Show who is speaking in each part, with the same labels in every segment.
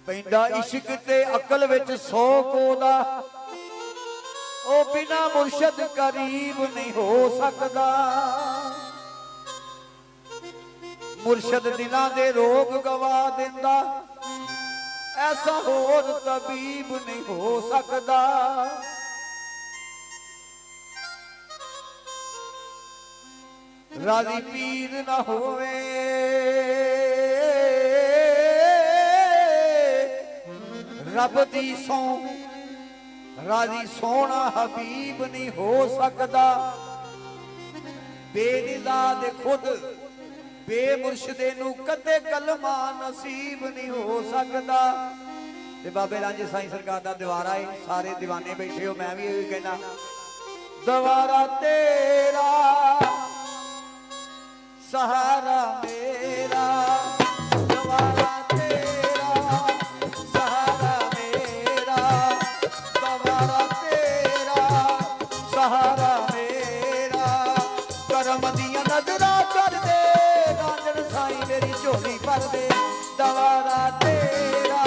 Speaker 1: पैंदा इश्क ते अकल विच 100 कोदा ओ बिना मुर्शद करीब नहीं हो सकदा। मुर्शद दिलां दे रोग गवा दिंदा ऐसा होर तबीब नहीं हो सकदा। राजी पीर ना होवे रब दी सौ राजी सोना हबीब नहीं हो सकदा। बेनिदा दे खुद बेमुर्शदे नू कदे कलमा नसीब नहीं हो सकदा। ते बाबे रांझे साईं सरकार दा दीवारा है, सारे दीवाने बैठे हो, मैं भी यही कहना दीवारा तेरा सहारा मेरा, दीवारा तेरा सहारा मेरा, दीवारा तेरा सहारा मेरा। करम दियां नजरां कर दे रांझण साईं मेरी झोली भर दे। दीवारा तेरा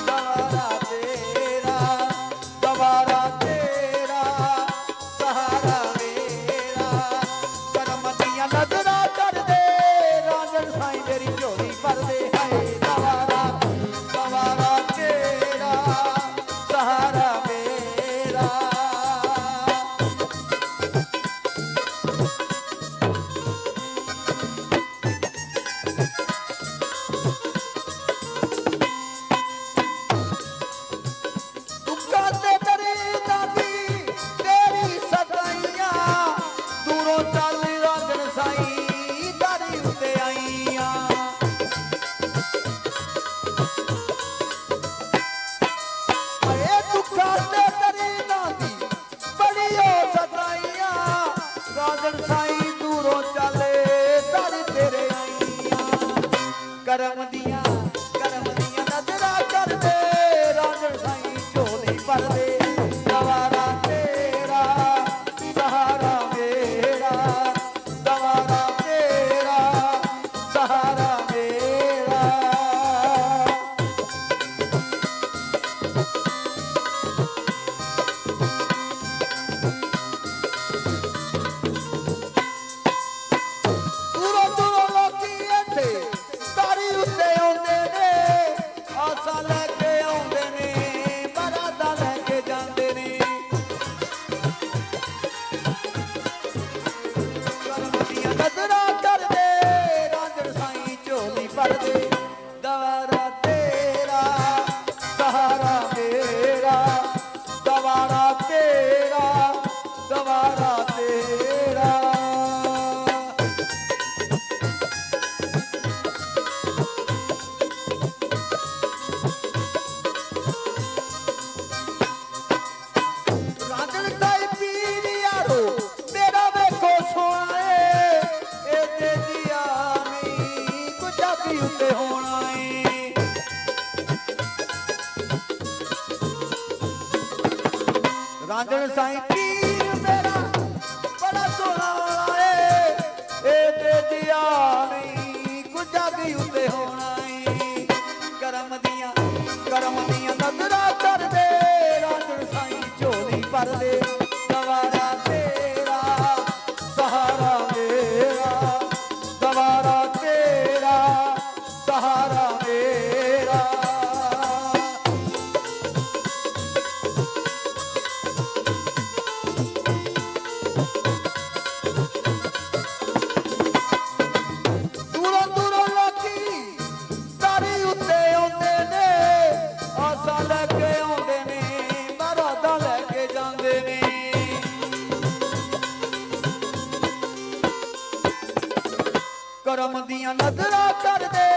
Speaker 1: दीवारा तेरा दीवारा तेरा सहारा मेरा। करम दियां नजरां कर दे रांझण साईं मेरी झोली भर दे। हाय दीवारा दीवारा तेरा सहारा मेरा। करम दियां नजरां कर दे रांझण साईं झोली भर दे। दीवारा तेरा सहारा मेरा, दीवारा तेरा सहारा मेरा। दूरों दूरों लोकी इत्थे तारी उत्ते आउंदे ने, आसा लैके आउंदे ने, बरादा लैके जांदे ने। करम दियां नजरां कर दे रांझण साईं झोली भर दे। दीवारा तेरा सहारा मेरा, दीवारा तेरा दीवारा तेरा। रांझण साईं पीर यारो तेरा वेखो सोना है, एते दिया नहीं कुछ भी उत्ते होना है। रांझण साईं पीर मेरा बड़ा सोना वाला है, एते दिया नहीं कुछ भी उत्ते होना है। करम दियां नजरां कर दे रांझण साईं झोली भर दे। दीवारा तेरा सहारा मेरा, दीवारा तेरा सहारा मेरा। दूरों दूरों लोकी तारी उत्ते आउंदे ने, आसा लैके आउंदे ने, बरादा लैके जांदे ने। करम दियां नजरां कर दे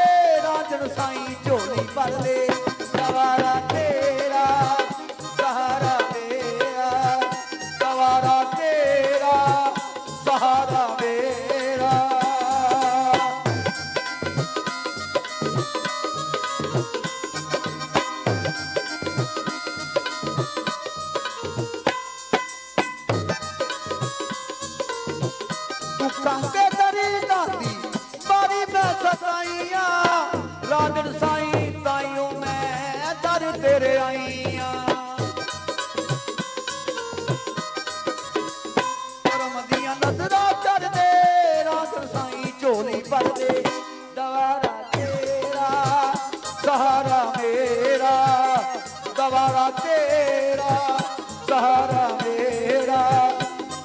Speaker 1: रांझण साईं झोली भर दे। दीवारा तेरा सहारा मेरा, दीवारा तेरा सहारा मेरा। दुखां ते दर्दां दी बारी मैं सताइयां रांझण साईं ताईं सहारा मेरा, गवारा तेरा सहारा मेरा,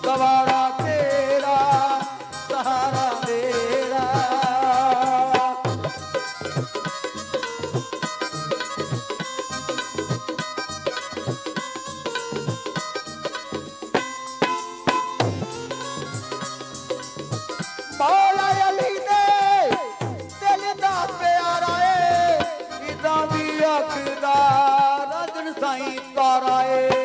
Speaker 1: गवारा तेरा सहारा मेरा। मौला अली ने दिल दा प्यारा है, इदा भी आखदा राजन साईं तारा है।